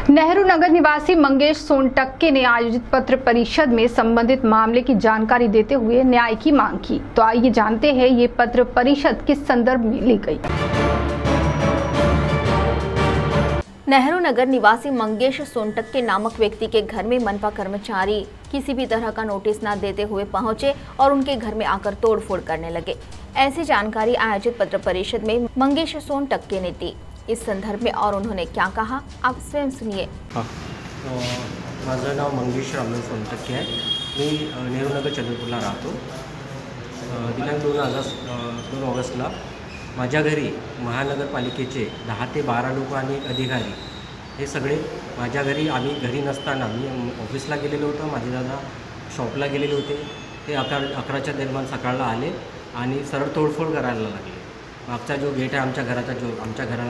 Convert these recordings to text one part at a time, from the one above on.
नेहरू नगर निवासी मंगेश सोनटक्के ने आयोजित पत्र परिषद में संबंधित मामले की जानकारी देते हुए न्याय की मांग की। तो आइए जानते हैं ये पत्र परिषद किस संदर्भ में ली गई। नेहरू नगर निवासी मंगेश सोनटक्के नामक व्यक्ति के घर में मनपा कर्मचारी किसी भी तरह का नोटिस न देते हुए पहुंचे और उनके घर में आकर तोड़फोड़ करने लगे। ऐसी जानकारी आयोजित पत्र परिषद में मंगेश सोनटक्के ने दी। इस संदर्भ में और उन्होंने क्या कहा, आप स्वयं सुनिए। माझं नाव मंगेश रामदास सोनटक्के आहे। मी नेहरू नगर चंद्रपूरला राहतो। दिनांक 2 ऑगस्टला माझ्या घरी महानगरपालिकेचे 10 ते 12 लोक आणि एक अधिकारी हे सगळे माझ्या घरी, आम्ही घरी नसताना मी ऑफिसला गेलेलो होतो, माझे दादा शॉपला गेलेले होते। ते 11च्या दरम्यान सकाळला आले आणि सरळ तोडफोड करायला लागले। मागचा जो गेट आहे आमच्या घराला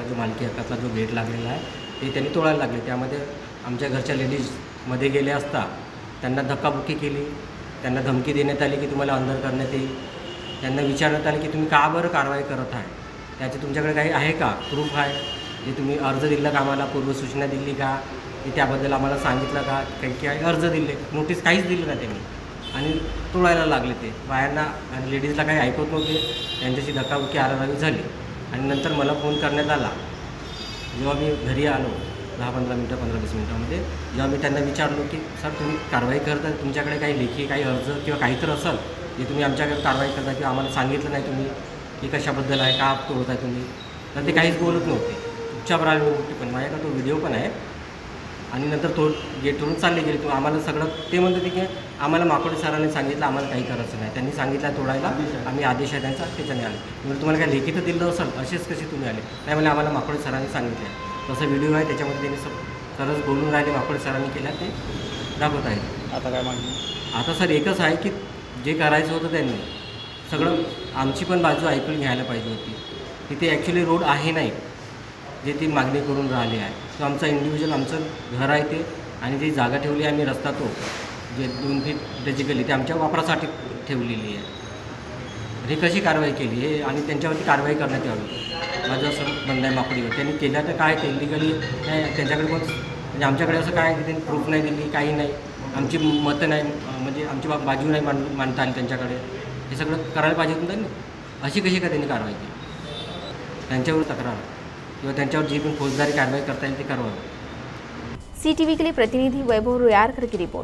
जो मालकी हक्कातला जो गेट लागलेला आहे ते त्यांनी तोडायला लागले। त्यामध्ये आमच्या घरच्या लेडीज मध्ये गेले असता त्यांना धक्काबुक्की केली, त्यांना धमकी देण्यात आली की तुम्हाला अंदर करण्यात येईल। त्यांना विचारण्यात आले की तुम्ही का बरं कारवाई करत आहे, त्याचे तुमच्याकडे काही आहे का, प्रूफ आहे, जे तुम्ही अर्ज दिला का, आम्हाला पूर्वसूचना दिली का, की त्याबद्दल आम्हाला सांगितलं का, काही अर्ज दिले, नोटीस काहीच दिलं नाही त्यांनी आणि तोडायला लागले। ते बायांना आणि लेडीजला काही ऐकत नव्हते, त्यांच्याशी धक्काबुक्की आरारावी झाली आणि नंतर मला फोन करण्यात आला। जेव्हा मी घरी आलो 10-15 मिनटं 15-20 मिनटामध्ये, जेव्हा मी त्यांना विचारलो की सर तुम्ही कारवाई करता, तुमच्याकडे काही लेखी काही अर्ज किंवा काहीतरी असेल जे तुम्ही आमच्याकडे कारवाई करता किंवा आम्हाला सांगितलं नाही तुम्ही की कशाबद्दल आहे, का तोडताय तुम्ही, तर ते काहीच बोलत नव्हते। चुपचाप राहिली गोष्टी, पण माझ्याकडे तो व्हिडिओ पण आहे। आणि नंतर तो गेट तोडून चालले गेले। तो आम्हाला सगळं ते म्हणते की आम्हाला माकोडे सरांनी सांगितलं आम्हाला काही करायचं नाही, त्यांनी सांगितलं तोडायला, आम्ही आदेश आहे त्यांचा त्याच्याने आले। म्हणजे तुम्हाला काय लेखी तर दिलं असेल, असेच कसे तुम्ही आले, नाही म्हणजे आम्हाला माकोडे सरांनी सांगितलं आहे। तसं व्हिडिओ आहे, त्याच्यामध्ये त्यांनी सरच बोलून राहिले, माकोडे सरांनी केल्या ते दाखवत आहे। आता काय मागणी? आता सर एकच आहे की जे करायचं होतं त्यांनी सगळं आमची पण बाजू ऐकून घ्यायला पाहिजे होती। तिथे ॲक्च्युली रोड आहे नाही जे ती मागणी करून राहिली आहे। तो आमचा इंडिव्हिज्युअल आमचं घर आहे ते, आणि जी जागा ठेवली आम्ही रस्ता तो जे 2 फीट त्याची गली ते आमच्या वापरासाठी ठेवलेली आहे। ही कशी कारवाई केली हे आणि त्यांच्यावरती कारवाई करण्यात यावी माझं असं म्हणणं आहे। माकडीवर त्यांनी केलं तर काय ते इलिगली नाही, त्यांच्याकडे पण म्हणजे आमच्याकडे असं काय त्यांनी प्रूफ नाही दिली, काही नाही, आमची मतं नाही, म्हणजे आमची बाजू नाही मांडता आली त्यांच्याकडे। हे सगळं करायला पाहिजे होतं त्यांनी, अशी कशी का त्यांनी कारवाई केली, त्यांच्यावर तक्रार किंवा त्यांच्यावर जी पण फौजदारी कारवाई करता येईल ती करावी। CTV के लिए प्रतिनिधि वैभव रोयारकर की रिपोर्ट।